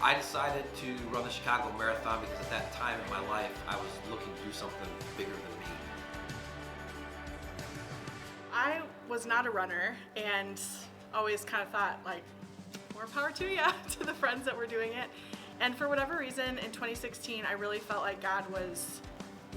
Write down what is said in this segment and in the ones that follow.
I decided to run the Chicago Marathon because at that time in my life, I was looking to do something bigger than me. I was not a runner and always kind of thought, like, more power to you, to the friends that were doing it. And for whatever reason, in 2016, I really felt like God was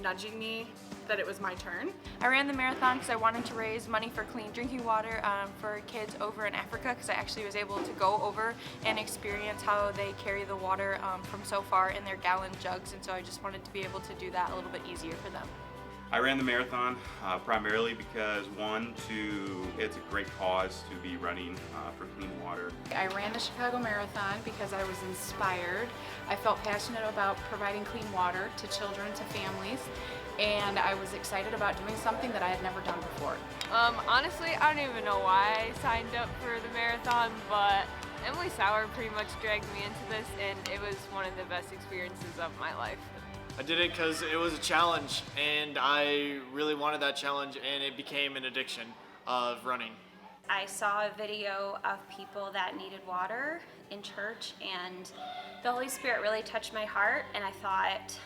nudging me that it was my turn. I ran the marathon because I wanted to raise money for clean drinking water for kids over in Africa, because I actually was able to go over and experience how they carry the water from so far in their gallon jugs, and so I just wanted to be able to do that a little bit easier for them. I ran the marathon primarily because it's a great cause to be running for clean water. I ran the Chicago Marathon because I was inspired. I felt passionate about providing clean water to children, to families, and I was excited about doing something that I had never done before. Honestly, I don't even know why I signed up for the marathon, but Emily Sauer pretty much dragged me into this, and it was one of the best experiences of my life. I did it because it was a challenge, and I really wanted that challenge, and it became an addiction of running. I saw a video of people that needed water in church, and the Holy Spirit really touched my heart, and I thought,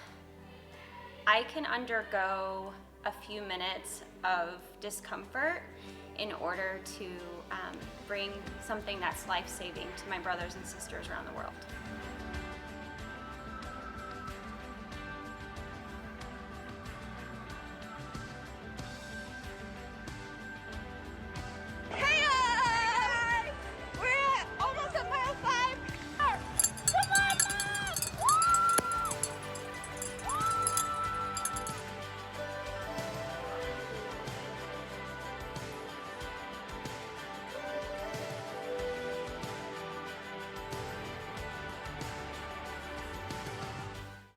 I can undergo a few minutes of discomfort in order to bring something that's life-saving to my brothers and sisters around the world.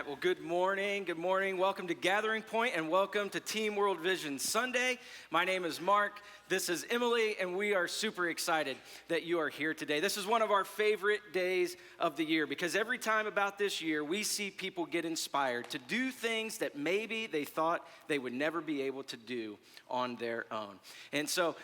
Well, good morning. Welcome to Gathering Point and welcome to Teamworld Vision Sunday. My name is Mark. This is Emily, and we are super excited that you are here today. This is one of our favorite days of the year because every time about this year, we see people get inspired to do things that maybe they thought they would never be able to do on their own. And so,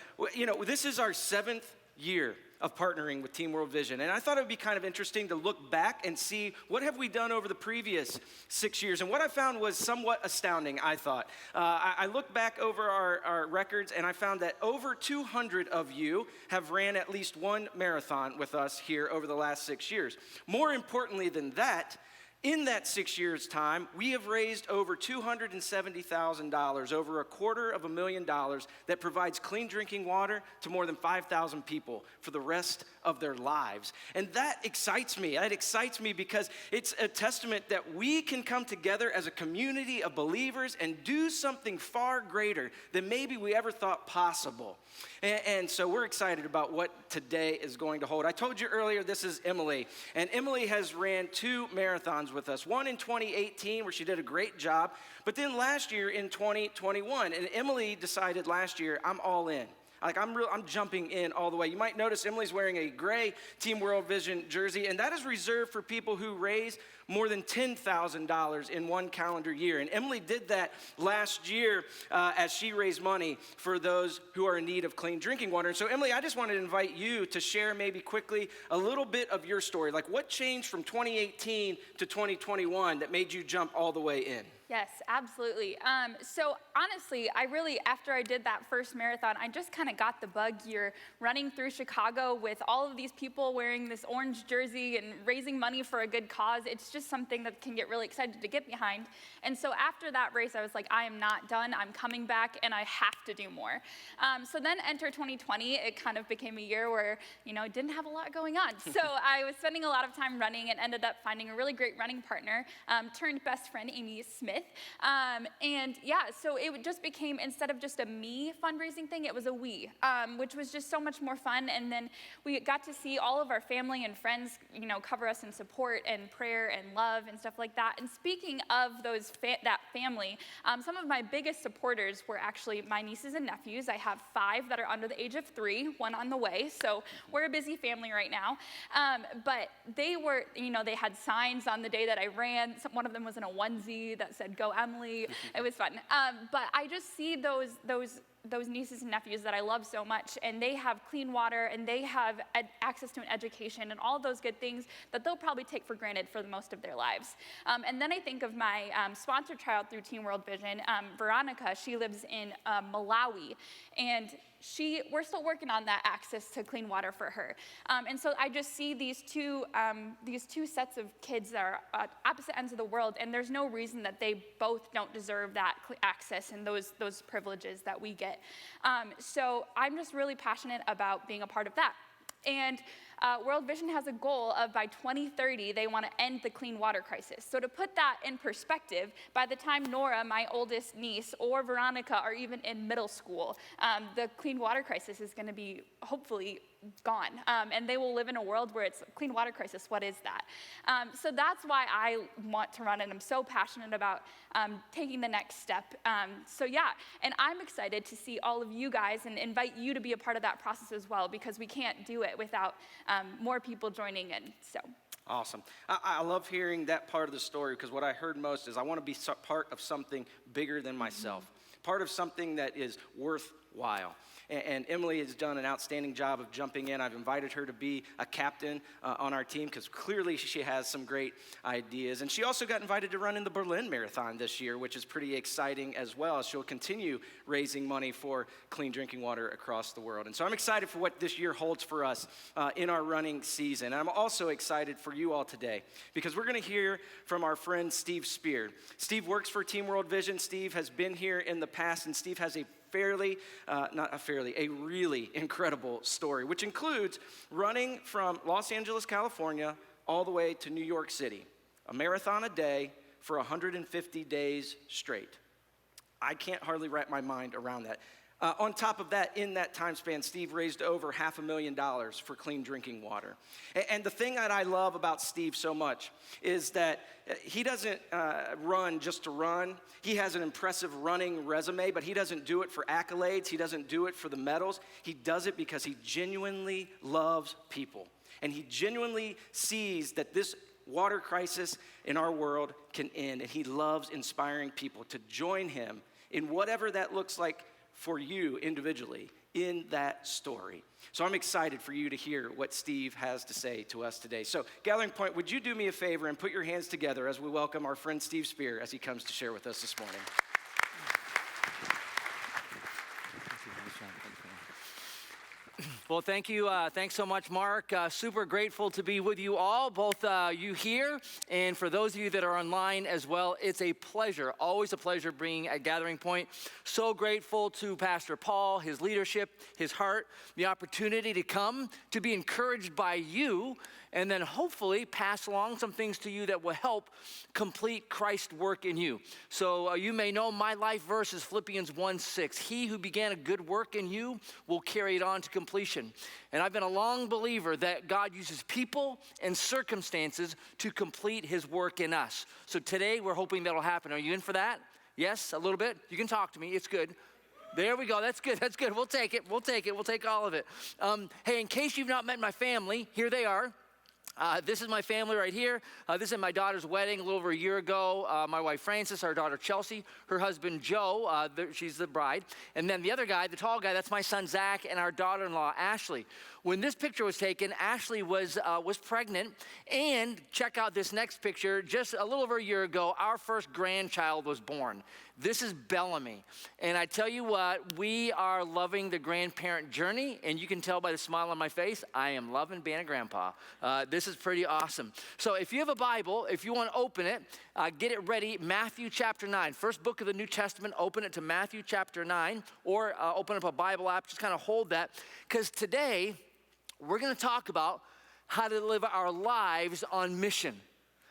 this is our 7th year of partnering with Teamworld Vision. And I thought it would be kind of interesting to look back and see what have we done over the previous 6 years. And what I found was somewhat astounding, I thought. I looked back over our records and I found that over 200 of you have ran at least one marathon with us here over the last 6 years. More importantly than that, in that 6 years' time, we have raised over $270,000, over $250,000 that provides clean drinking water to more than 5,000 people for the rest of their lives. And that excites me. That excites me because it's a testament that we can come together as a community of believers and do something far greater than maybe we ever thought possible. And so we're excited about what today is going to hold. I told you earlier, this is Emily. And Emily has ran 2 marathons with us. One in 2018 where she did a great job. But then last year in 2021. And Emily decided last year, I'm all in. I'm jumping in all the way. You might notice Emily's wearing a gray Teamworld Vision jersey, and that is reserved for people who raise more than $10,000 in one calendar year. And Emily did that last year as she raised money for those who are in need of clean drinking water. And so, Emily, I just wanted to invite you to share maybe quickly a little bit of your story. Like, what changed from 2018 to 2021 that made you jump all the way in? Yes, absolutely. So honestly, after I did that first marathon, I just kind of got the bug. You're running through Chicago with all of these people wearing this orange jersey and raising money for a good cause. It's just something that can get really excited to get behind. And so after that race, I was like, I am not done. I'm coming back, and I have to do more. So then enter 2020. It kind of became a year where, didn't have a lot going on. So I was spending a lot of time running and ended up finding a really great running partner, turned best friend, Amy Smith. So it just became, instead of just a me fundraising thing, it was a we, which was just so much more fun. And then we got to see all of our family and friends, cover us in support and prayer and love and stuff like that. And speaking of that family, some of my biggest supporters were actually my nieces and nephews. I have 5 that are under the age of 3, 1 on the way. So we're a busy family right now. But they were, they had signs on the day that I ran. One of them was in a onesie that said, "Go Emily." It was fun. But I just see those those nieces and nephews that I love so much, and they have clean water, and they have access to an education, and all those good things that they'll probably take for granted for the most of their lives. And then I think of my sponsored child through Teamworld Vision, Veronica. She lives in Malawi, and we're still working on that access to clean water for her. And so I just see these two sets of kids that are at opposite ends of the world, and there's no reason that they both don't deserve that access and those privileges that we get. So I'm just really passionate about being a part of that. And World Vision has a goal of by 2030, they want to end the clean water crisis. So to put that in perspective, by the time Nora, my oldest niece, or Veronica are even in middle school, the clean water crisis is going to be hopefully gone. And they will live in a world where it's a clean water crisis. What is that? So that's why I want to run, and I'm so passionate about taking the next step. So yeah, and I'm excited to see all of you guys and invite you to be a part of that process as well, because we can't do it without more people joining in. So. Awesome. I love hearing that part of the story, because what I heard most is I want to be part of something bigger than myself, part of something that is worthwhile. And Emily has done an outstanding job of jumping in. I've invited her to be a captain on our team, because clearly she has some great ideas. And she also got invited to run in the Berlin Marathon this year, which is pretty exciting as well. She'll continue raising money for clean drinking water across the world. And so I'm excited for what this year holds for us in our running season. And I'm also excited for you all today, because we're going to hear from our friend Steve Spear. Steve works for Teamworld Vision. Steve has been here in the past, and Steve has a really incredible story, which includes running from Los Angeles, California, all the way to New York City, a marathon a day for 150 days straight. I can't hardly wrap my mind around that. On top of that, in that time span, Steve raised over $500,000 for clean drinking water. And the thing that I love about Steve so much is that he doesn't run just to run. He has an impressive running resume, but he doesn't do it for accolades. He doesn't do it for the medals. He does it because he genuinely loves people. And he genuinely sees that this water crisis in our world can end. And he loves inspiring people to join him in whatever that looks like for you individually in that story. So I'm excited for you to hear what Steve has to say to us today. So Gathering Point, would you do me a favor and put your hands together as we welcome our friend Steve Spear as he comes to share with us this morning. Well, thank you. Thanks so much, Mark. Super grateful to be with you all, both you here and for those of you that are online as well. It's a pleasure, always a pleasure being at Gathering Point. So grateful to Pastor Paul, his leadership, his heart, the opportunity to come, to be encouraged by you, and then hopefully pass along some things to you that will help complete Christ's work in you. So you may know my life verse is Philippians 1:6. He who began a good work in you will carry it on to completion. And I've been a long believer that God uses people and circumstances to complete his work in us. So today we're hoping that'll happen. Are you in for that? Yes, a little bit? You can talk to me. It's good. There we go. That's good. That's good. We'll take it. We'll take it. We'll take all of it. Hey, in case you've not met my family, here they are. This is my family right here. This is my daughter's wedding a little over a year ago. My wife Frances, our daughter Chelsea, her husband Joe, she's the bride. And then the other guy, the tall guy, that's my son Zach, and our daughter-in-law Ashley. When this picture was taken, Ashley was pregnant. And check out this next picture. Just a little over a year ago, our first grandchild was born. This is Bellamy. And I tell you what, we are loving the grandparent journey. And you can tell by the smile on my face, I am loving being a grandpa. This is pretty awesome. So if you have a Bible, if you want to open it, get it ready. Matthew chapter 9, first book of the New Testament, open it to Matthew chapter 9, or open up a Bible app, just kind of hold that. Because today, we're going to talk about how to live our lives on mission.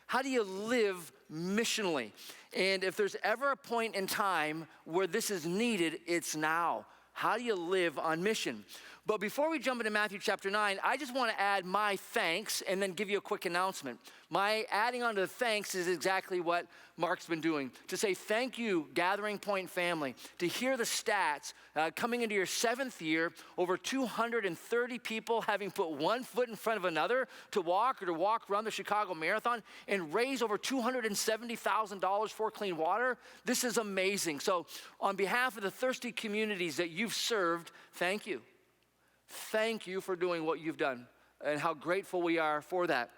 How do you live missionally? And if there's ever a point in time where this is needed, it's now. How do you live on mission? But before we jump into Matthew chapter 9, I just want to add my thanks and then give you a quick announcement. My adding on to the thanks is exactly what Mark's been doing. To say thank you, Gathering Point family, to hear the stats, Coming into your 7th year, over 230 people having put one foot in front of another to walk around the Chicago Marathon and raise over $270,000 for clean water. This is amazing. So on behalf of the thirsty communities that you've served, thank you. Thank you for doing what you've done and how grateful we are for that.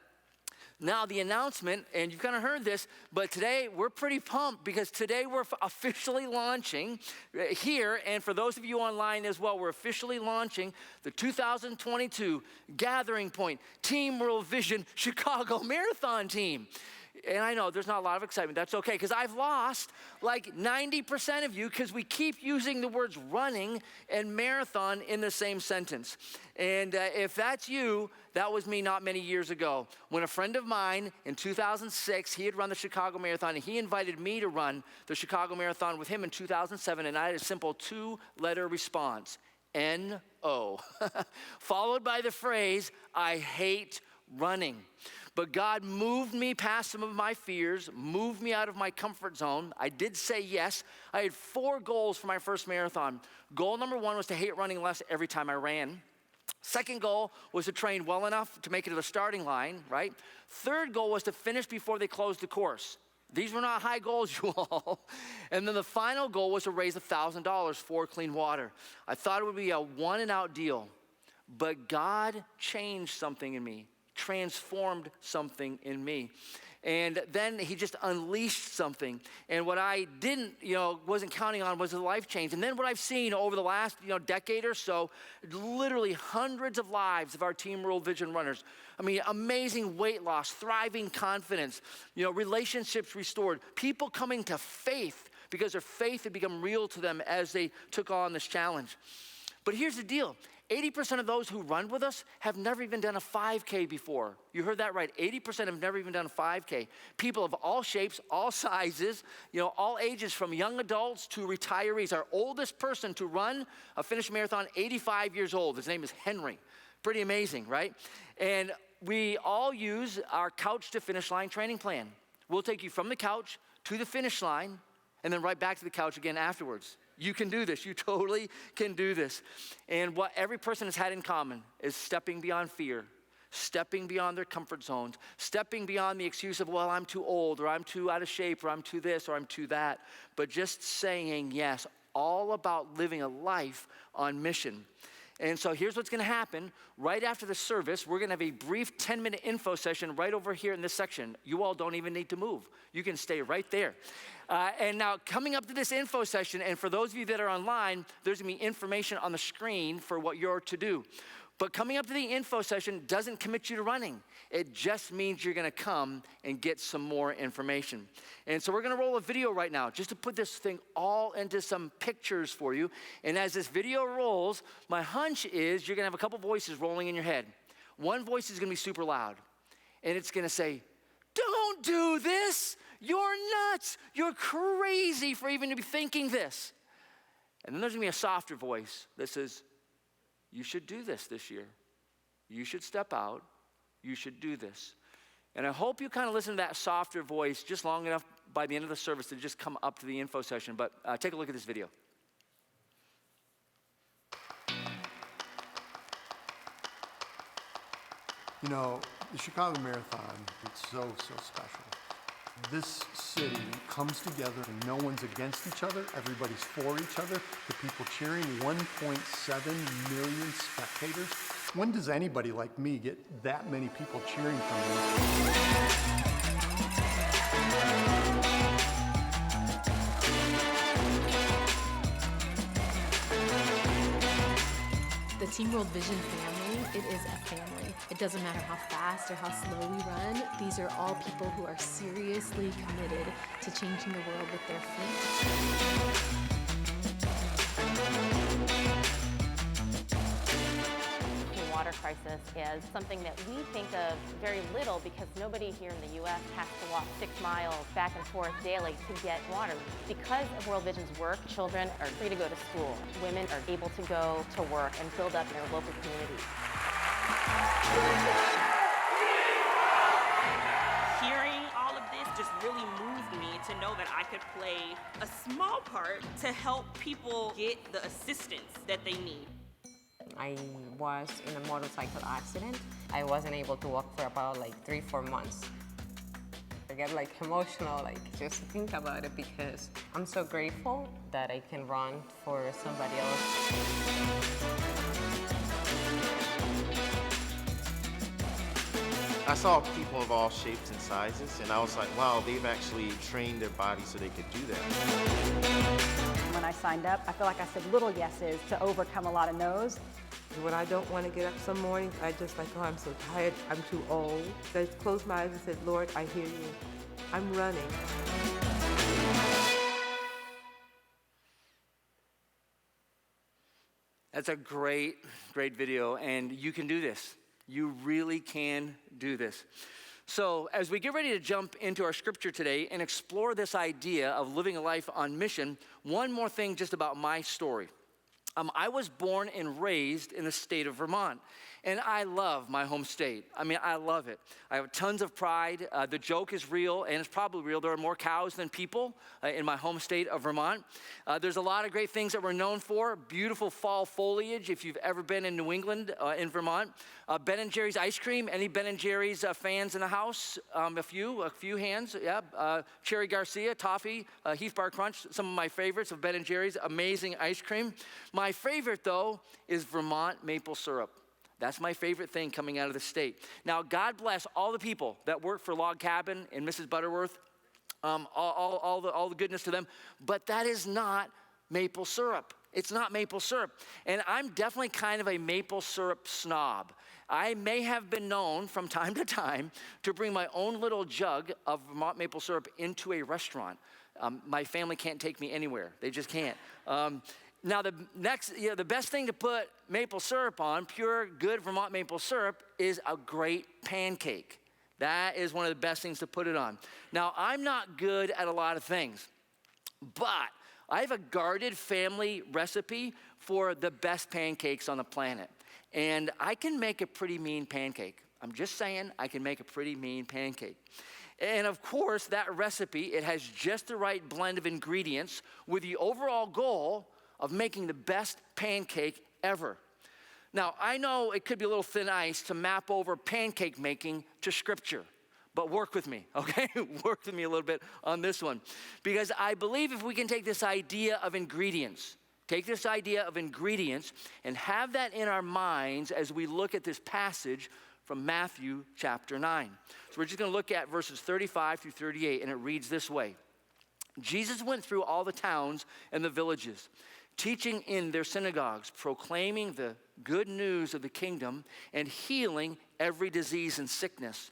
Now the announcement, and you've kind of heard this, but today we're pretty pumped because today we're officially launching here, and for those of you online as well, we're officially launching the 2022 Gathering Point Teamworld Vision Chicago Marathon Team. And I know there's not a lot of excitement. That's okay, because I've lost like 90% of you because we keep using the words running and marathon in the same sentence. And if that's you, that was me not many years ago. When a friend of mine in 2006, he had run the Chicago Marathon, and he invited me to run the Chicago Marathon with him in 2007, and I had a simple 2-letter response, N-O, followed by the phrase, I hate running. But God moved me past some of my fears, moved me out of my comfort zone. I did say yes. I had 4 goals for my first marathon. Goal number 1 was to hate running less every time I ran. Second goal was to train well enough to make it to the starting line, right? Third goal was to finish before they closed the course. These were not high goals, you all. And then the final goal was to raise $1,000 for clean water. I thought it would be a one-and-out deal, but God changed something in me. Transformed something in me. And then he just unleashed something. And what I wasn't counting on was a life change. And then what I've seen over the last, decade or so, literally hundreds of lives of our Teamworld Vision runners. I mean, amazing weight loss, thriving confidence, relationships restored, people coming to faith because their faith had become real to them as they took on this challenge. But here's the deal. 80% of those who run with us have never even done a 5K before. You heard that right. 80% have never even done a 5K. People of all shapes, all sizes, all ages, from young adults to retirees. Our oldest person to run a finished marathon, 85 years old. His name is Henry. Pretty amazing, right? And we all use our couch to finish line training plan. We'll take you from the couch to the finish line and then right back to the couch again afterwards. You can do this. You totally can do this. And what every person has had in common is stepping beyond fear, stepping beyond their comfort zones, stepping beyond the excuse of, well, I'm too old, or I'm too out of shape, or I'm too this, or I'm too that, but just saying yes, all about living a life on mission. And so here's what's going to happen. Right after the service, we're going to have a brief 10-minute info session right over here in this section. You all don't even need to move. You can stay right there. And now coming up to this info session, and for those of you that are online, there's going to be information on the screen for what you're to do. But coming up to the info session doesn't commit you to running. It just means you're going to come and get some more information. And so we're going to roll a video right now just to put this thing all into some pictures for you. And as this video rolls, my hunch is you're going to have a couple voices rolling in your head. One voice is going to be super loud, and it's going to say, "Don't do this. You're nuts. You're crazy for even to be thinking this." And then there's going to be a softer voice that says, "You should do this year. You should step out. You should do this." And I hope you kind of listen to that softer voice just long enough by the end of the service to just come up to the info session. But take a look at this video. The Chicago Marathon, it's so special. This city comes together and no one's against each other. Everybody's for each other. The people cheering, 1.7 million spectators. When does anybody like me get that many people cheering for me? The Teamworld Vision family, it is a family. It doesn't matter how fast or how slow we run. These are all people who are seriously committed to changing the world with their feet. The water crisis is something that we think of very little because nobody here in the U.S. has to walk 6 miles back and forth daily to get water. Because of World Vision's work, children are free to go to school. Women are able to go to work and build up their local communities. Hearing all of this just really moved me to know that I could play a small part to help people get the assistance that they need. I was in a motorcycle accident. I wasn't able to walk for about like 3-4 months. I get like emotional, like just to think about it, because I'm so grateful that I can run for somebody else. I saw people of all shapes and sizes, and I was like, wow, they've actually trained their body so they could do that. When I signed up, I feel like I said little yeses to overcome a lot of no's. When I don't want to get up some mornings, I just like, oh, I'm so tired, I'm too old. So I just closed my eyes and said, Lord, I hear you. I'm running. That's a great video, and you can do this. You really can do this. So as we get ready to jump into our scripture today and explore this idea of living a life on mission, one more thing just about my story. I was born and raised in the state of Vermont, and I love my home state. I mean, I love it. I have tons of pride. The joke is real, and it's probably real. There are more cows than people in my home state of Vermont. There's a lot of great things that we're known for. Beautiful fall foliage, if you've ever been in New England, in Vermont. Ben & Jerry's ice cream. Any Ben & Jerry's fans in the house? A few hands, yeah. Cherry Garcia, toffee, Heath Bar Crunch, some of my favorites of Ben & Jerry's. Amazing ice cream. My favorite, though, is Vermont maple syrup. That's my favorite thing coming out of the state. Now, God bless all the people that work for Log Cabin and Mrs. Butterworth, all the goodness to them, but that is not maple syrup. It's not maple syrup. And I'm definitely kind of a maple syrup snob. I may have been known from time to time to bring my own little jug of Vermont maple syrup into a restaurant. My family can't take me anywhere. They just can't. Now, the best thing to put maple syrup on, pure, good Vermont maple syrup, is a great pancake. That is one of the best things to put it on. Now, I'm not good at a lot of things, but I have a guarded family recipe for the best pancakes on the planet. And I can make a pretty mean pancake. I'm just saying, I can make a pretty mean pancake. And of course, that recipe, it has just the right blend of ingredients with the overall goal of making the best pancake ever. Now, I know it could be a little thin ice to map over pancake making to scripture, but work with me, okay? Work with me a little bit on this one. Because I believe if we can take this idea of ingredients, and have that in our minds as we look at this passage from Matthew chapter 9. So we're just gonna look at verses 35 through 38, and it reads this way. Jesus went through all the towns and the villages, teaching in their synagogues, proclaiming the good news of the kingdom and healing every disease and sickness.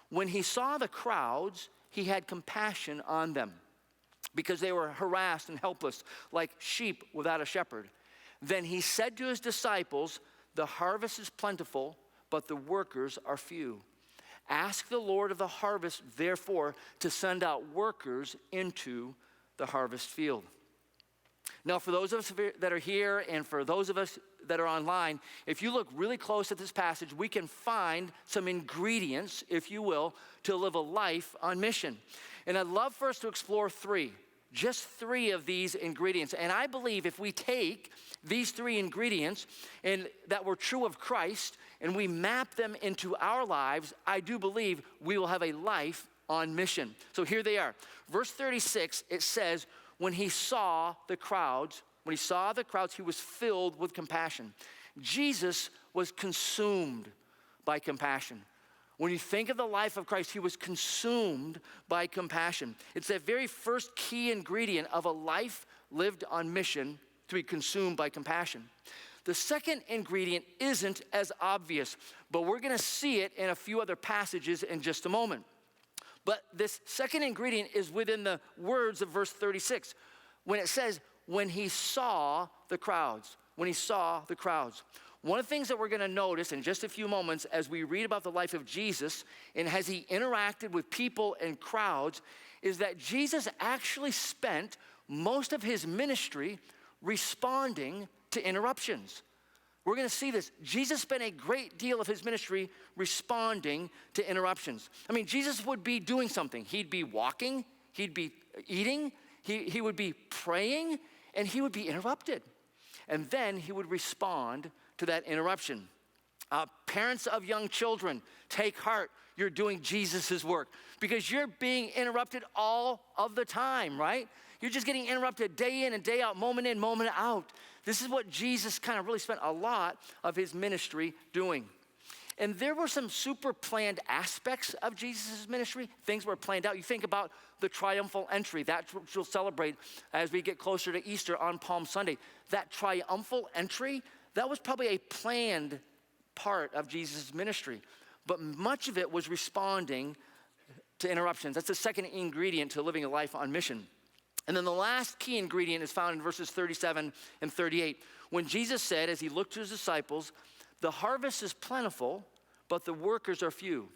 When he saw the crowds, he had compassion on them because they were harassed and helpless like sheep without a shepherd. Then he said to his disciples, the harvest is plentiful, but the workers are few. Ask the Lord of the harvest, therefore, to send out workers into the harvest field. Now, for those of us that are here and for those of us that are online, if you look really close at this passage, we can find some ingredients, if you will, to live a life on mission. And I'd love for us to explore just three of these ingredients. And I believe if we take these three ingredients and that were true of Christ and we map them into our lives, I do believe we will have a life on mission. So here they are. Verse 36, it says, when he saw the crowds, he was filled with compassion. Jesus was consumed by compassion. When you think of the life of Christ, he was consumed by compassion. It's that very first key ingredient of a life lived on mission, to be consumed by compassion. The second ingredient isn't as obvious, but we're going to see it in a few other passages in just a moment. But this second ingredient is within the words of verse 36, when it says, when he saw the crowds. When he saw the crowds. One of the things that we're going to notice in just a few moments as we read about the life of Jesus and as he interacted with people and crowds is that Jesus actually spent most of his ministry responding to interruptions. we're going to see this. Jesus spent a great deal of his ministry responding to interruptions. I mean, Jesus would be doing something. He'd be walking, he'd be eating, he would be praying, and he would be interrupted. And then he would respond to that interruption. Parents of young children, take heart. You're doing Jesus' work because you're being interrupted all of the time, right? You're just getting interrupted day in and day out, moment in, moment out. This is what Jesus kind of really spent a lot of his ministry doing. And there were some super planned aspects of Jesus' ministry. Things were planned out. You think about the triumphal entry. That's what we'll celebrate as we get closer to Easter on Palm Sunday. That triumphal entry, that was probably a planned part of Jesus' ministry. But much of it was responding to interruptions. That's the second ingredient to living a life on mission. And then the last key ingredient is found in verses 37 and 38. When Jesus said, as he looked to his disciples, the harvest is plentiful, but the workers are few.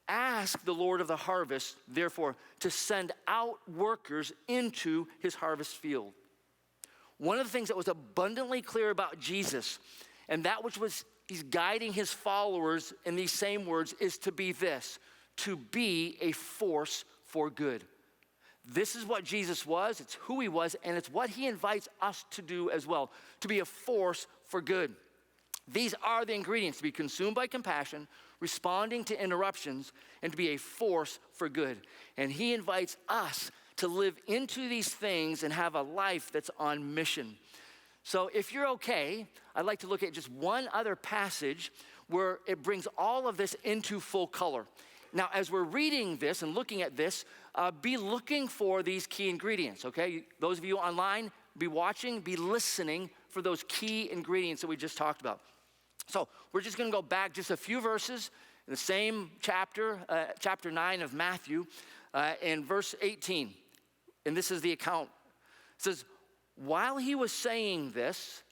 Ask the Lord of the harvest, therefore, to send out workers into his harvest field. One of the things that was abundantly clear about Jesus, and that which was he's guiding his followers in these same words, is to be this, to be a force for good. This is what Jesus was, it's who he was, and it's what he invites us to do as well, to be a force for good. These are the ingredients: to be consumed by compassion, responding to interruptions, and to be a force for good. And he invites us to live into these things and have a life that's on mission. So if you're okay, I'd like to look at just one other passage where it brings all of this into full color. Now, as we're reading this and looking at this, be looking for these key ingredients, okay? Those of you online, be watching, be listening for those key ingredients that we just talked about. So we're just going to go back just a few verses in the same chapter, chapter 9 of Matthew, in verse 18. And this is the account. It says, while he was saying this,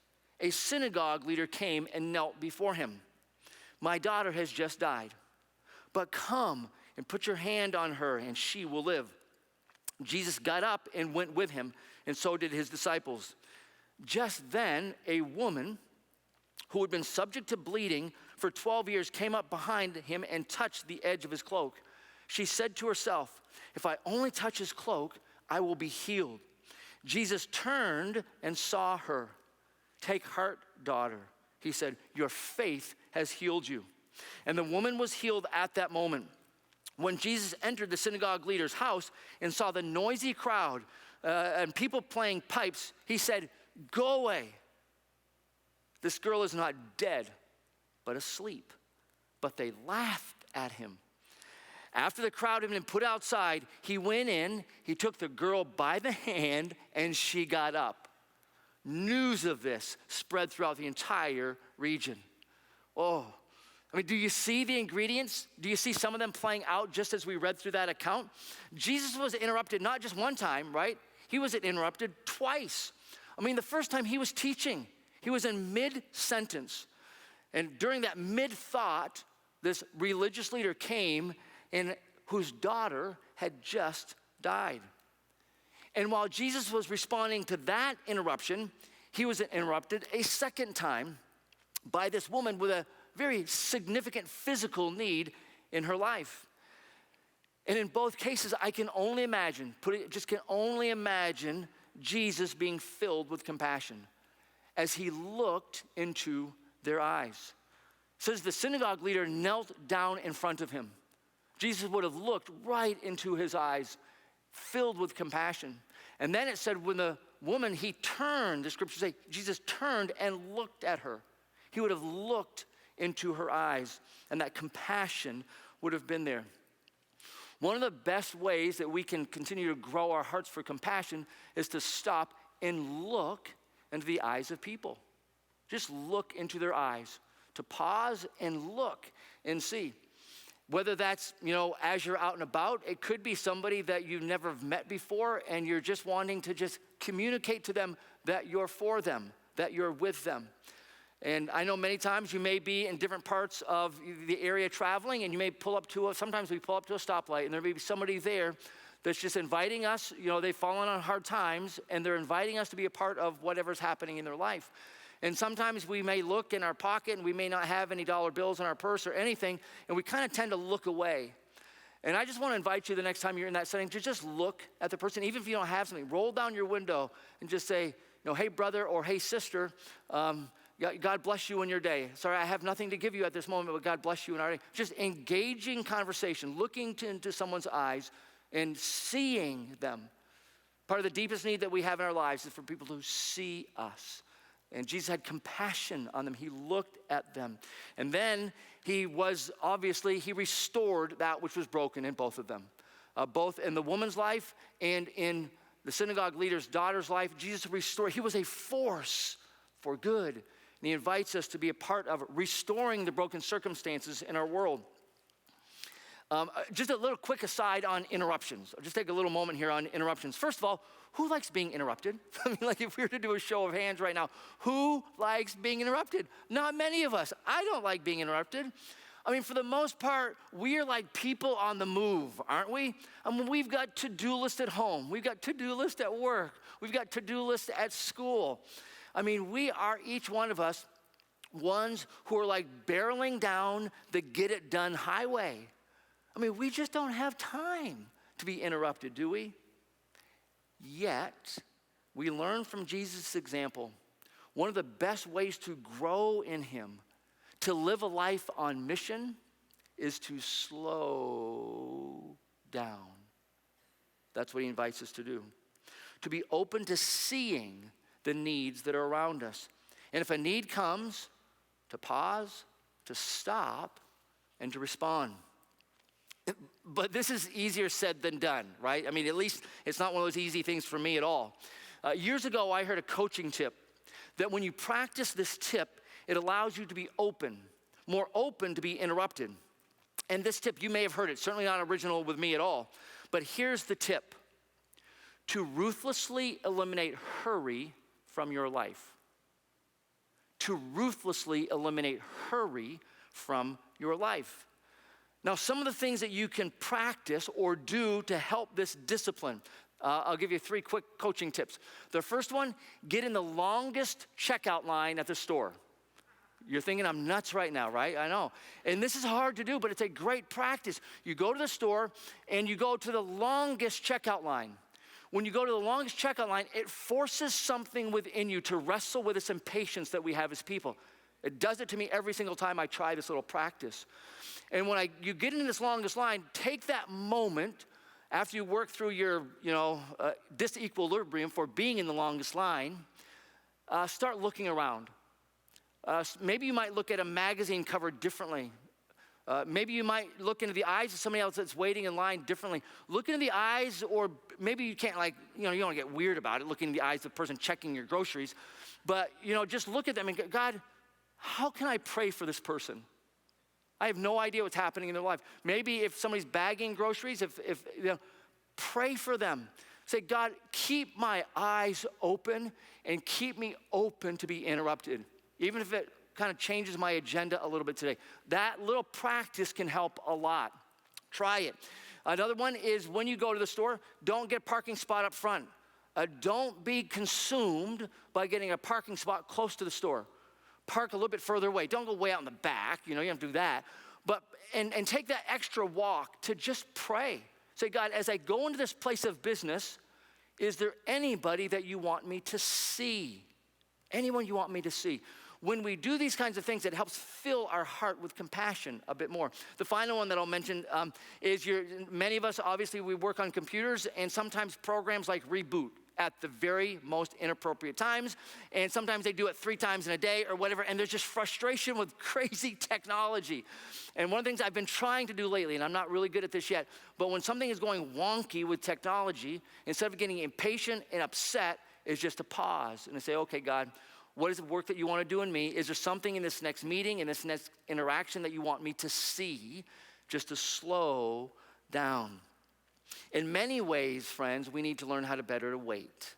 a synagogue leader came and knelt before him. My daughter has just died, but come and put your hand on her and she will live. Jesus got up and went with him, and so did his disciples. Just then, a woman who had been subject to bleeding for 12 years came up behind him and touched the edge of his cloak. She said to herself, if I only touch his cloak, I will be healed. Jesus turned and saw her. Take heart, daughter, he said, your faith has healed you. And the woman was healed at that moment. When Jesus entered the synagogue leader's house and saw the noisy crowd and people playing pipes, he said, go away. This girl is not dead, but asleep. But they laughed at him. After the crowd had been put outside, he went in, he took the girl by the hand, and she got up. News of this spread throughout the entire region. Oh, I mean, do you see the ingredients? Do you see some of them playing out just as we read through that account? Jesus was interrupted not just one time, right? He was interrupted twice. I mean, the first time he was teaching, he was in mid-sentence. And during that mid-thought, this religious leader came and whose daughter had just died. And while Jesus was responding to that interruption, he was interrupted a second time by this woman with a very significant physical need in her life. And in both cases, I can only imagine, can only imagine Jesus being filled with compassion as he looked into their eyes. It says the synagogue leader knelt down in front of him. Jesus would have looked right into his eyes, filled with compassion. And then it said when the woman, he turned, the scriptures say, Jesus turned and looked at her. He would have looked into her eyes, and that compassion would have been there. One of the best ways that we can continue to grow our hearts for compassion is to stop and look into the eyes of people. Just look into their eyes, to pause and look and see. Whether that's, as you're out and about, it could be somebody that you've never met before and you're just wanting to just communicate to them that you're for them, that you're with them. And I know many times you may be in different parts of the area traveling and you may sometimes we pull up to a stoplight and there may be somebody there that's just inviting us, they've fallen on hard times and they're inviting us to be a part of whatever's happening in their life. And sometimes we may look in our pocket and we may not have any dollar bills in our purse or anything, and we kind of tend to look away. And I just want to invite you the next time you're in that setting to just look at the person. Even if you don't have something, roll down your window and just say, hey, brother, or hey, sister, God bless you in your day. Sorry, I have nothing to give you at this moment, but God bless you in our day. Just engaging conversation, looking into someone's eyes and seeing them. Part of the deepest need that we have in our lives is for people to see us. And Jesus had compassion on them. He looked at them. And then he restored that which was broken in both of them. Both in the woman's life and in the synagogue leader's daughter's life, Jesus restored. He was a force for good. And he invites us to be a part of restoring the broken circumstances in our world. Just a little quick aside on interruptions. I'll just take a little moment here on interruptions. First of all, who likes being interrupted? I mean, like if we were to do a show of hands right now, who likes being interrupted? Not many of us. I don't like being interrupted. I mean, for the most part, we are like people on the move, aren't we? I mean, we've got to-do lists at home. We've got to-do lists at work. We've got to-do lists at school. I mean, we are, each one of us, ones who are like barreling down the get-it-done highway. I mean, we just don't have time to be interrupted, do we? Yet, we learn from Jesus' example, one of the best ways to grow in him, to live a life on mission, is to slow down. That's what he invites us to do. To be open to seeing the needs that are around us. And if a need comes, to pause, to stop, and to respond. But this is easier said than done, right? I mean, at least it's not one of those easy things for me at all. Years ago, I heard a coaching tip that when you practice this tip, it allows you to be open, more open to be interrupted. And this tip, you may have heard it, certainly not original with me at all. But here's the tip: to ruthlessly eliminate hurry from your life. To ruthlessly eliminate hurry from your life. Now, some of the things that you can practice or do to help this discipline, I'll give you 3 quick coaching tips. The first one, get in the longest checkout line at the store. You're thinking I'm nuts right now, right? I know. And this is hard to do, but it's a great practice. You go to the store and you go to the longest checkout line. When you go to the longest checkout line, it forces something within you to wrestle with this impatience that we have as people. It does it to me every single time I try this little practice. And when you get into this longest line, take that moment after you work through your, disequilibrium for being in the longest line, start looking around. Maybe you might look at a magazine cover differently. Maybe you might look into the eyes of somebody else that's waiting in line differently. Look into the eyes, or maybe you can't you don't want to get weird about it, looking into the eyes of the person checking your groceries. But, just look at them and go, God, how can I pray for this person? I have no idea what's happening in their life. Maybe if somebody's bagging groceries, pray for them. Say, God, keep my eyes open and keep me open to be interrupted. Even if it kind of changes my agenda a little bit today. That little practice can help a lot. Try it. Another one is when you go to the store, don't get a parking spot up front. Don't be consumed by getting a parking spot close to the store. Park a little bit further away. Don't go way out in the back. You don't have to do that. But and take that extra walk to just pray. Say, God, as I go into this place of business, is there anybody that you want me to see? Anyone you want me to see? When we do these kinds of things, it helps fill our heart with compassion a bit more. The final one that I'll mention is many of us, obviously, we work on computers, and sometimes programs like reboot at the very most inappropriate times, and sometimes they do it 3 times in a day or whatever, and there's just frustration with crazy technology. And one of the things I've been trying to do lately, and I'm not really good at this yet, but when something is going wonky with technology, instead of getting impatient and upset, is just to pause and to say, okay, God, what is the work that you want to do in me? Is there something in this next meeting, in this next interaction that you want me to see, just to slow down? In many ways, friends, we need to learn how to better wait.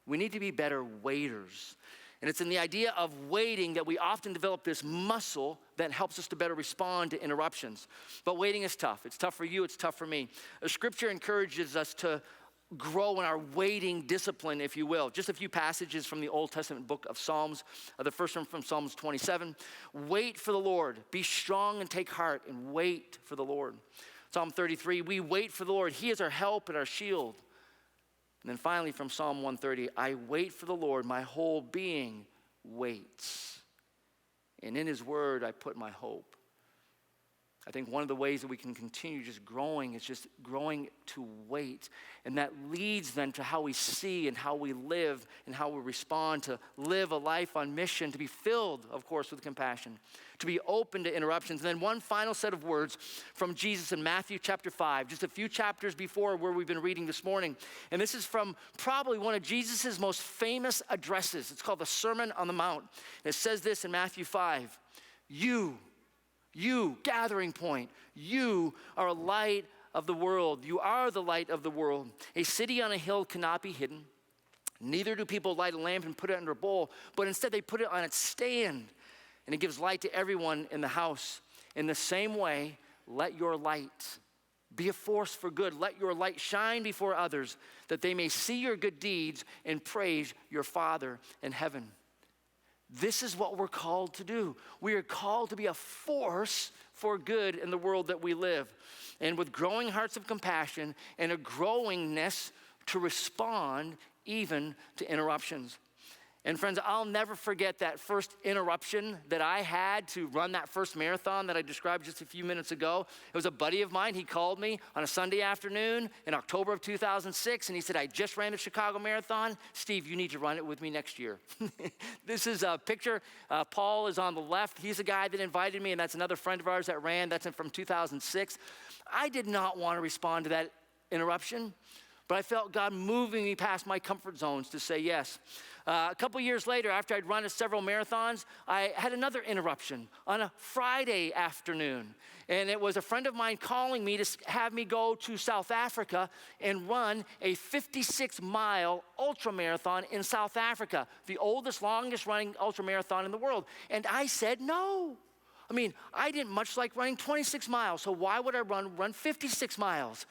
We need to be better waiters. And it's in the idea of waiting that we often develop this muscle that helps us to better respond to interruptions. But waiting is tough. It's tough for you, it's tough for me. The scripture encourages us to grow in our waiting discipline, if you will. Just a few passages from the Old Testament book of Psalms. The first one from Psalms 27. Wait for the Lord. Be strong and take heart and wait for the Lord. Psalm 33, we wait for the Lord. He is our help and our shield. And then finally from Psalm 130, I wait for the Lord. My whole being waits. And in his word, I put my hope. I think one of the ways that we can continue just growing is just growing to wait. And that leads then to how we see and how we live and how we respond, to live a life on mission, to be filled, of course, with compassion, to be open to interruptions. And then one final set of words from Jesus in Matthew chapter 5, just a few chapters before where we've been reading this morning. And this is from probably one of Jesus's most famous addresses. It's called the Sermon on the Mount. And it says this in Matthew 5, you, Gathering Point, you are a light of the world. You are the light of the world. A city on a hill cannot be hidden. Neither do people light a lamp and put it under a bowl, but instead they put it on its stand, and it gives light to everyone in the house. In the same way, let your light be a force for good. Let your light shine before others, that they may see your good deeds and praise your Father in heaven. This is what we're called to do. We are called to be a force for good in the world that we live. And with growing hearts of compassion and a growingness to respond even to interruptions. And friends, I'll never forget that first interruption that I had to run that first marathon that I described just a few minutes ago. It was a buddy of mine. He called me on a Sunday afternoon in October of 2006, and he said, I just ran the Chicago Marathon. Steve, you need to run it with me next year. This is a picture. Paul is on the left. He's the guy that invited me, and that's another friend of ours that ran. That's from 2006. I did not want to respond to that interruption, but I felt God moving me past my comfort zones to say yes. A couple years later, after I'd run several marathons, I had another interruption on a Friday afternoon. And it was a friend of mine calling me to have me go to South Africa and run a 56-mile ultramarathon in South Africa, the oldest, longest running ultramarathon in the world. And I said no. I mean, I didn't much like running 26 miles, so why would I run 56 miles?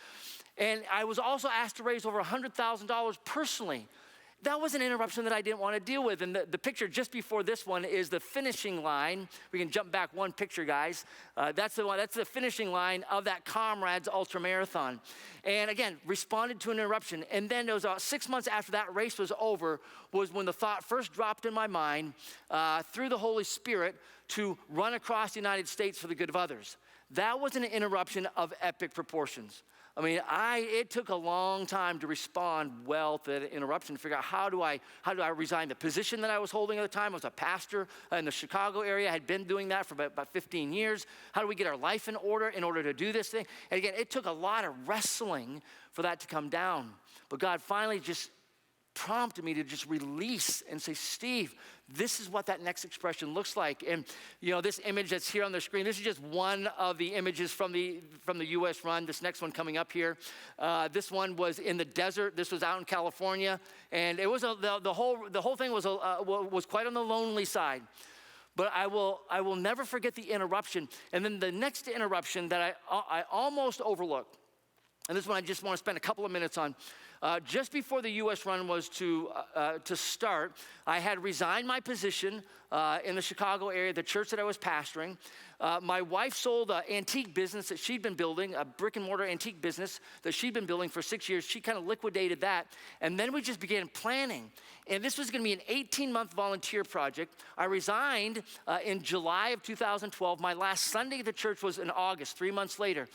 And I was also asked to raise over $100,000 personally. That was an interruption that I didn't want to deal with. And the picture just before this one is the finishing line. We can jump back one picture, guys. That's the one. That's the finishing line of that Comrades Ultramarathon. And again, responded to an interruption. And then it was 6 months after that race was over was when the thought first dropped in my mind through the Holy Spirit to run across the United States for the good of others. That was an interruption of epic proportions. I mean, it took a long time to respond well to that interruption, to figure out how do I resign the position that I was holding at the time. I was a pastor in the Chicago area. I had been doing that for about 15 years. How do we get our life in order to do this thing? And again, it took a lot of wrestling for that to come down. But God finally just prompted me to just release and say, Steve, this is what that next expression looks like. And you know, this image that's here on the screen, this is just one of the images from the U.S. run. This next one coming up here. This one was in the desert. This was out in California, and it was the whole thing was quite on the lonely side. But I will never forget the interruption. And then the next interruption that I almost overlooked, and this one I just want to spend a couple of minutes on. Just before the U.S. run was to start, I had resigned my position in the Chicago area, the church that I was pastoring. My wife sold an antique business that she'd been building, a brick and mortar antique business that she'd been building for 6 years. She kind of liquidated that. And then we just began planning. And this was going to be an 18-month volunteer project. I resigned in July of 2012. My last Sunday at the church was in August, 3 months later.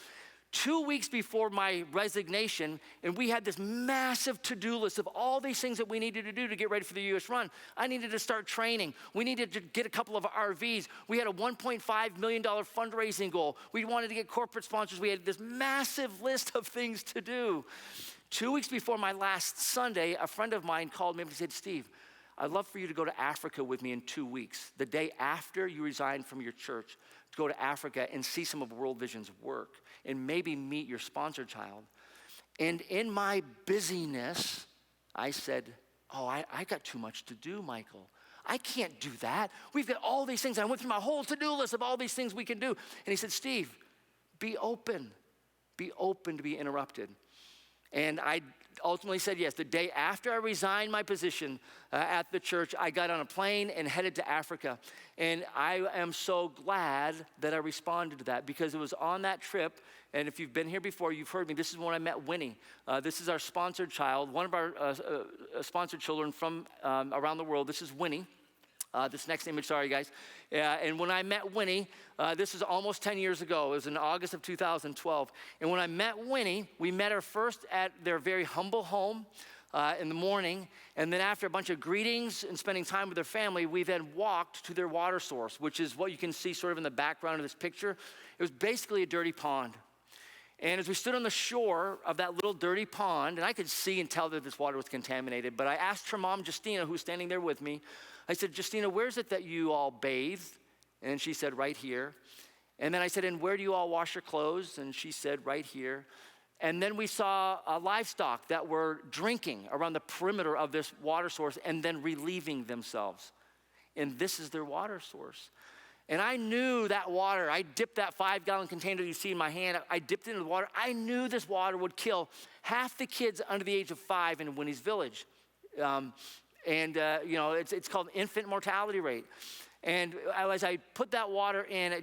2 weeks before my resignation, and we had this massive to-do list of all these things that we needed to do to get ready for the U.S. run. I needed to start training. We needed to get a couple of RVs. We had a $1.5 million fundraising goal. We wanted to get corporate sponsors. We had this massive list of things to do. 2 weeks before my last Sunday, a friend of mine called me up and said, Steve, I'd love for you to go to Africa with me in 2 weeks, the day after you resign from your church, to go to Africa and see some of World Vision's work and maybe meet your sponsor child. And in my busyness, I said, I got too much to do, Michael. I can't do that. We've got all these things. I went through my whole to-do list of all these things we can do. And he said, Steve, be open. Be open to be interrupted. And I ultimately said yes. The day after I resigned my position at the church, I got on a plane and headed to Africa. And I am so glad that I responded to that, because it was on that trip, and if you've been here before, you've heard me, this is when I met Winnie. This is our sponsored child, one of our sponsored children from around the world. This is Winnie. This next image, sorry guys. And when I met Winnie, this is almost 10 years ago. It was in August of 2012. And when I met Winnie, we met her first at their very humble home in the morning. And then after a bunch of greetings and spending time with their family, we then walked to their water source, which is what you can see sort of in the background of this picture. It was basically a dirty pond. And as we stood on the shore of that little dirty pond, and I could see and tell that this water was contaminated, but I asked her mom, Justina, who's standing there with me, I said, Justina, where's it that you all bathe? And she said, right here. And then I said, and where do you all wash your clothes? And she said, right here. And then we saw livestock that were drinking around the perimeter of this water source and then relieving themselves. And this is their water source. And I knew that water, I dipped that 5-gallon container that you see in my hand, I dipped it into the water. I knew this water would kill half the kids under the age of 5 in Winnie's village. It's called infant mortality rate. And as I put that water in,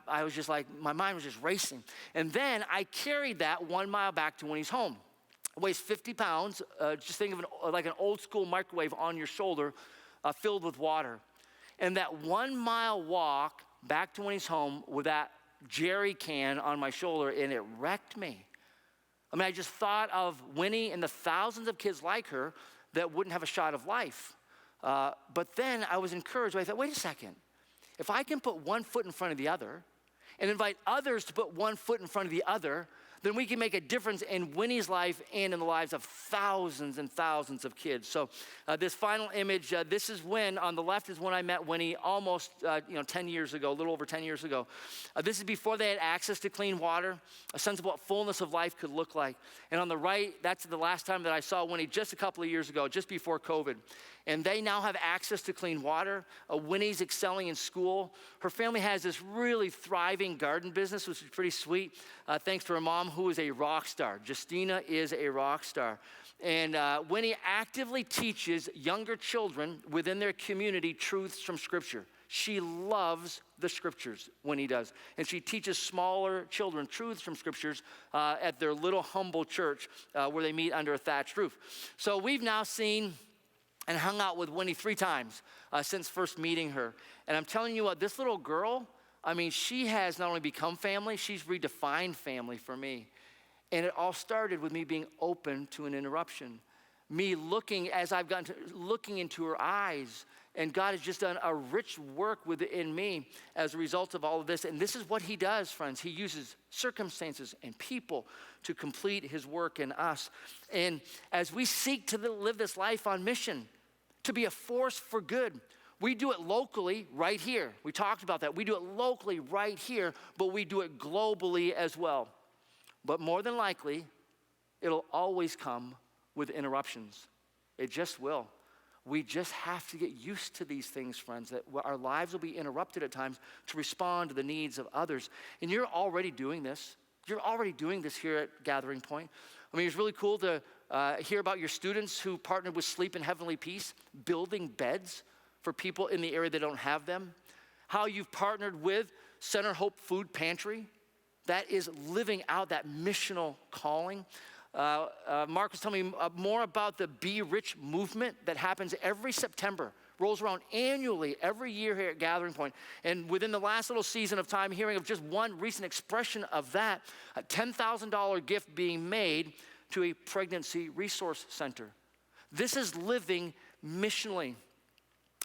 I was just like, my mind was just racing. And then I carried that 1 mile back to Winnie's home. It weighs 50 pounds. Just think of like an old school microwave on your shoulder filled with water. And that 1 mile walk back to Winnie's home with that jerry can on my shoulder, and it wrecked me. I mean, I just thought of Winnie and the thousands of kids like her that wouldn't have a shot of life. But then I was encouraged. I thought, wait a second. If I can put one foot in front of the other and invite others to put one foot in front of the other, then we can make a difference in Winnie's life and in the lives of thousands and thousands of kids. So this final image, this is when, on the left is when I met Winnie almost 10 years ago, a little over 10 years ago. This is before they had access to clean water, a sense of what fullness of life could look like. And on the right, that's the last time that I saw Winnie, just a couple of years ago, just before COVID. And they now have access to clean water. Winnie's excelling in school. Her family has this really thriving garden business, which is pretty sweet, thanks to her mom, who is a rock star. Justina is a rock star. And Winnie actively teaches younger children within their community truths from Scripture. She loves the Scriptures, Winnie does. And she teaches smaller children truths from Scriptures at their little humble church where they meet under a thatched roof. So we've now seen and hung out with Winnie 3 times since first meeting her. And I'm telling you what, this little girl, I mean, she has not only become family, she's redefined family for me. And it all started with me being open to an interruption. Me looking, as I've gotten to, looking into her eyes. And God has just done a rich work within me as a result of all of this. And this is what he does, friends. He uses circumstances and people to complete his work in us. And as we seek to live this life on mission, to be a force for good, we do it locally right here. We talked about that. We do it locally right here, but we do it globally as well. But more than likely, it'll always come with interruptions. It just will. We just have to get used to these things, friends, that our lives will be interrupted at times to respond to the needs of others. And you're already doing this. You're already doing this here at Gathering Point. I mean, it's really cool to hear about your students who partnered with Sleep in Heavenly Peace, building beds for people in the area that don't have them. How you've partnered with Center Hope Food Pantry. That is living out that missional calling. Mark was telling me more about the Be Rich movement that happens every September, rolls around annually every year here at Gathering Point. And within the last little season of time, hearing of just one recent expression of that, a $10,000 gift being made to a pregnancy resource center. This is living missionally.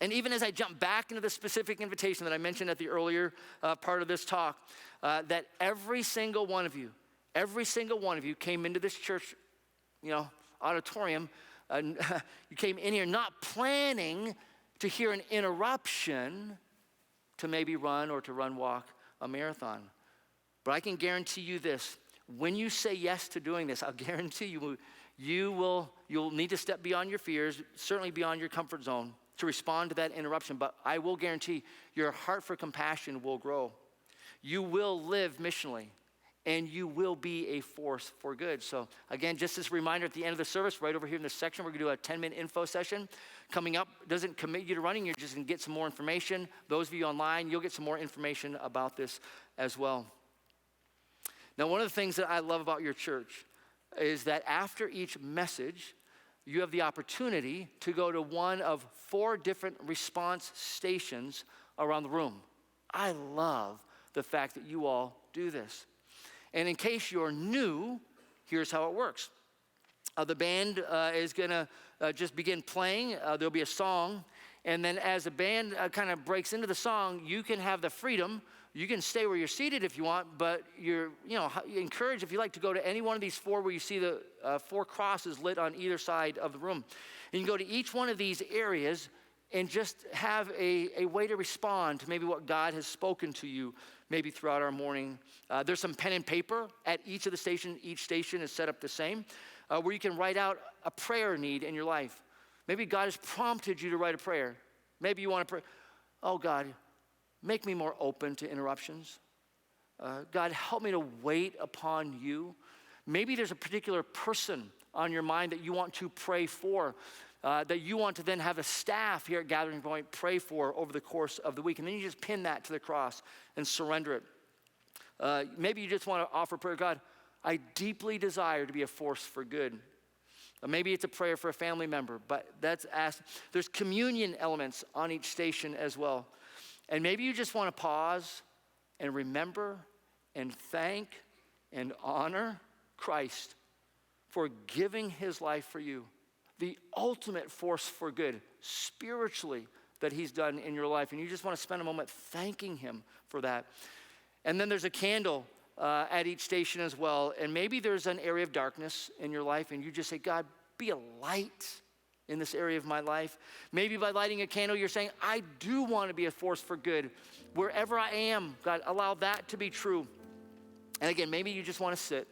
And even as I jump back into the specific invitation that I mentioned at the earlier part of this talk, that every single one of you came into this church, auditorium, you came in here not planning to hear an interruption to maybe run or to walk a marathon. But I can guarantee you this, when you say yes to doing this, I'll guarantee you'll need to step beyond your fears, certainly beyond your comfort zone to respond to that interruption. But I will guarantee your heart for compassion will grow. You will live missionally. and you will be a force for good. So again, just as a reminder, at the end of the service, right over here in this section, we're going to do a 10-minute info session. Coming up, doesn't commit you to running. You're just going to get some more information. Those of you online, you'll get some more information about this as well. Now, one of the things that I love about your church is that after each message, you have the opportunity to go to one of 4 different response stations around the room. I love the fact that you all do this. And in case you're new, here's how it works. The band is going to just begin playing. There'll be a song. And then as the band kind of breaks into the song, you can have the freedom. You can stay where you're seated if you want, but you're encouraged, if you like, to go to any one of these 4 where you see the 4 crosses lit on either side of the room. And you can go to each one of these areas and just have a way to respond to maybe what God has spoken to you maybe throughout our morning. There's some pen and paper at each of the stations. Each station is set up the same, where you can write out a prayer need in your life. Maybe God has prompted you to write a prayer. Maybe you want to pray, oh God, make me more open to interruptions. God, help me to wait upon you. Maybe there's a particular person on your mind that you want to pray for, that you want to then have a staff here at Gathering Point pray for over the course of the week. And then you just pin that to the cross and surrender it. Maybe you just want to offer prayer. God, I deeply desire to be a force for good. Maybe it's a prayer for a family member, but that's asked. There's communion elements on each station as well. And maybe you just want to pause and remember and thank and honor Christ for giving his life for you. The ultimate force for good spiritually that he's done in your life. And you just want to spend a moment thanking him for that. And then there's a candle at each station as well. And maybe there's an area of darkness in your life and you just say, God, be a light in this area of my life. Maybe by lighting a candle, you're saying, I do want to be a force for good. Wherever I am, God, allow that to be true. And again, maybe you just want to sit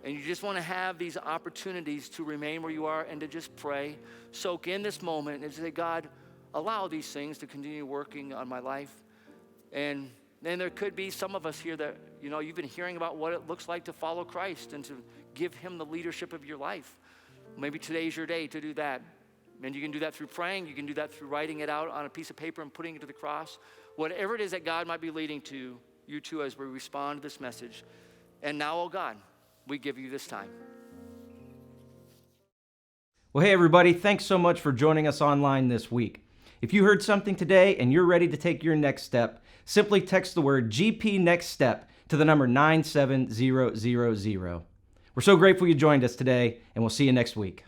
and you just want to have these opportunities to remain where you are and to just pray, soak in this moment and say, God, allow these things to continue working on my life. And then there could be some of us here that, you've been hearing about what it looks like to follow Christ and to give him the leadership of your life. Maybe today's your day to do that. And you can do that through praying. You can do that through writing it out on a piece of paper and putting it to the cross. Whatever it is that God might be leading to you to as we respond to this message. And now, oh God, we give you this time. Well, hey everybody, thanks so much for joining us online this week. If you heard something today and you're ready to take your next step, simply text the word GP Next Step to the number 97000. We're so grateful you joined us today, and we'll see you next week.